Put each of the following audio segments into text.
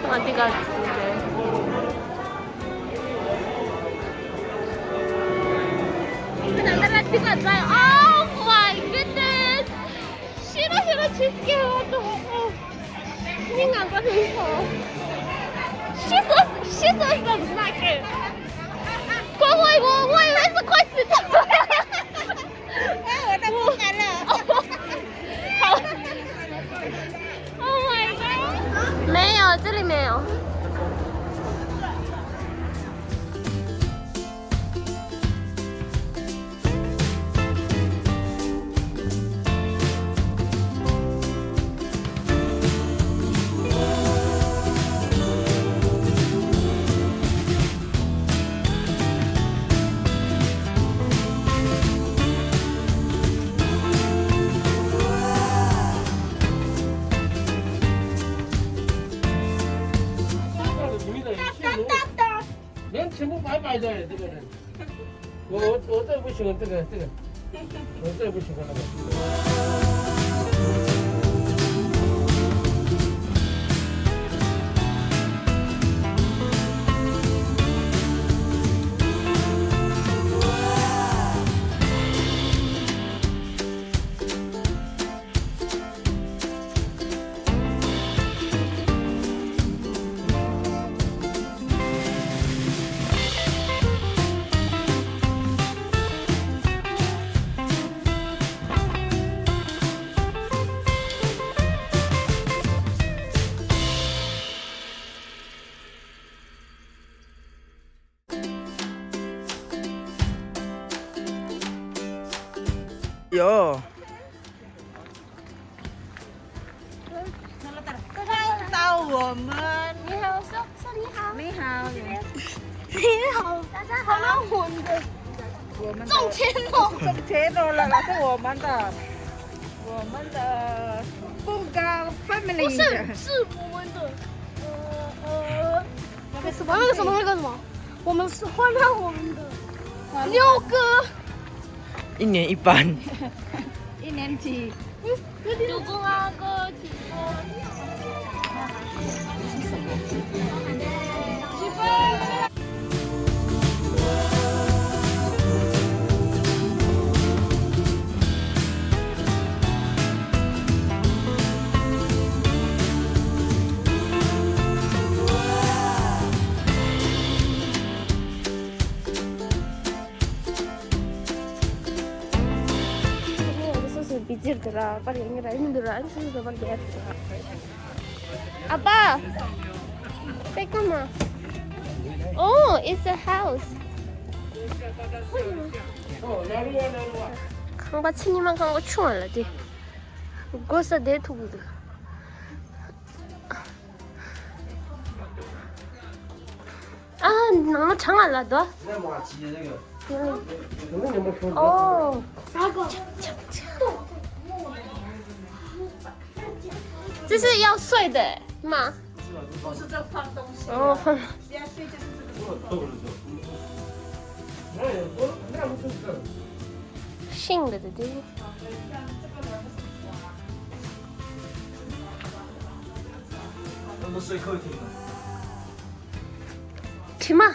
어디 갔지 이제? Oh my goodness! 싫어 치즈케이크 또. nhưng mà có thứ sợ. She's doesn't like it. 我以为是快死掉了。我都不敢了。好。Oh my god！ 没有，这里没有。全部白白的，这个人，我这不喜欢这个，我这不喜欢那个。 有。到我们，你好，说你好。你好，你好，大家好。好我们的我们中签了。中签了，那是我们的凤冈 family。不是，是我们的。那个什么，我们是换到我们的六个。 一年一班，一年级。六公阿哥几分？几分？ Bitirdiler, paling indiler, şimdi de var geldiler. Abba, say come on. Oh, it's a house. 강바치님만 간거 추월라지. 고사 대투구도. 아, 너무 장알라도. 哦，这是要睡的吗？不是这放东西。哦，放。现在睡就是这个。新的的对。他们睡客厅了。去嘛。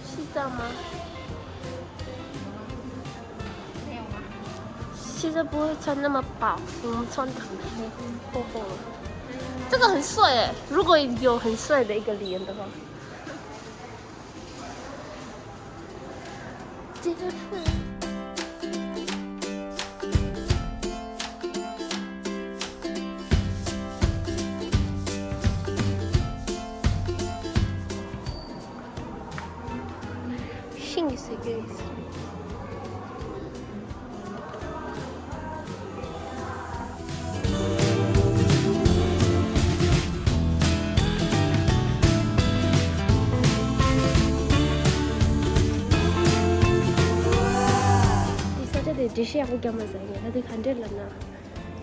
西藏吗？没有吗？现在不会穿那么薄，我们穿的很厚厚的。这个很帅哎，如果有很帅的一个脸的话。这个是。 Guys. 제시 하고 겸어서요. 나도 간절라나.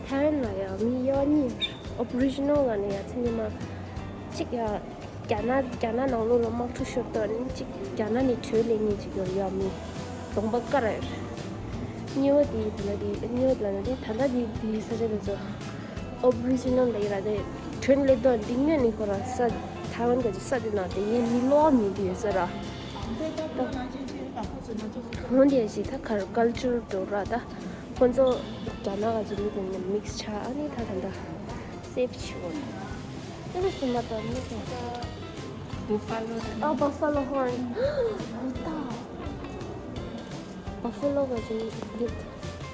타연라야 미연이 오리지널 아니야. 진짜 지가 야나 나오는 막 투셔던 지 야나니 틀리니 지금 야미 동박가래. 뉴디 단다디 디 사제도 오리지널 레이라데 틀리던 딩년이 거라 사 타원 거지 사드나데 이 밀로미 디서라. 혼디에시 다 culture 도라다. 먼저 자나가지고 그냥 믹스차 아니 다 단다. 세이프 치고. 이거 맞다. Buffalo. 버팔로 horn. 맞다. 버팔로가 지금 lit.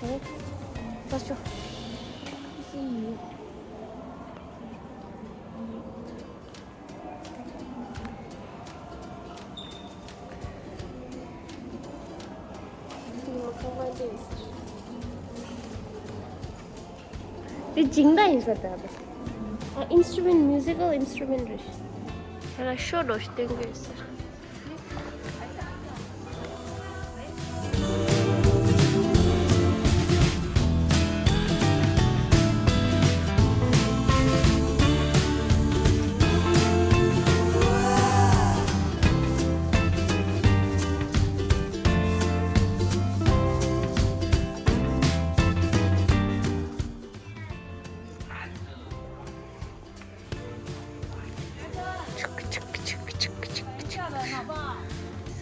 네? 봤죠? 이 징다 있었다. 인스트루먼트 뮤지컬 인스트루먼트. 제가 쇼도 시킨 게 있어.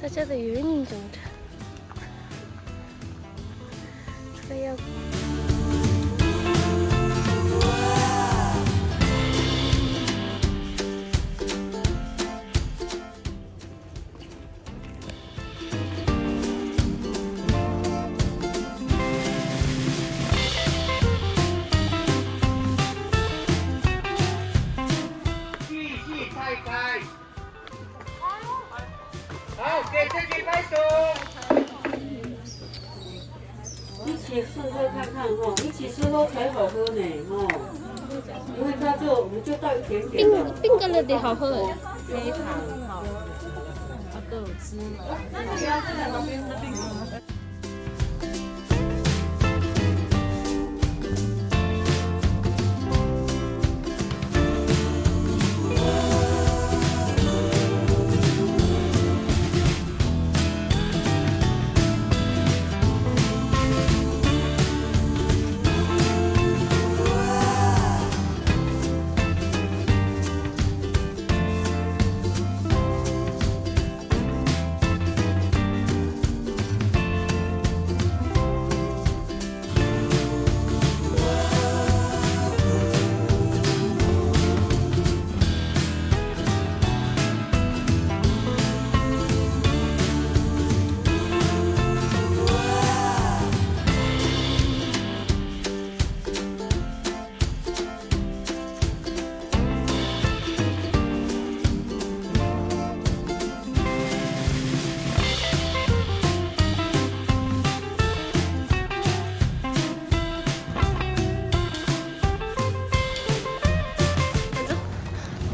사자도 유인인 정도. 그래야一起试喝看看哈，一起吃喝才好喝呢哈。因为它就我们就倒一点点的。冰干了的好喝。非常好，那个有芝麻。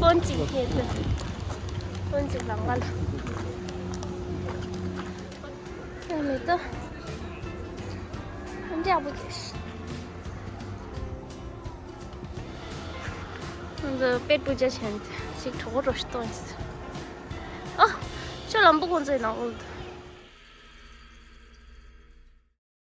风景片的，风景浪漫了。没得，这样不解释。这别不交钱的，是拖着是东西。啊，这人不管在哪里的。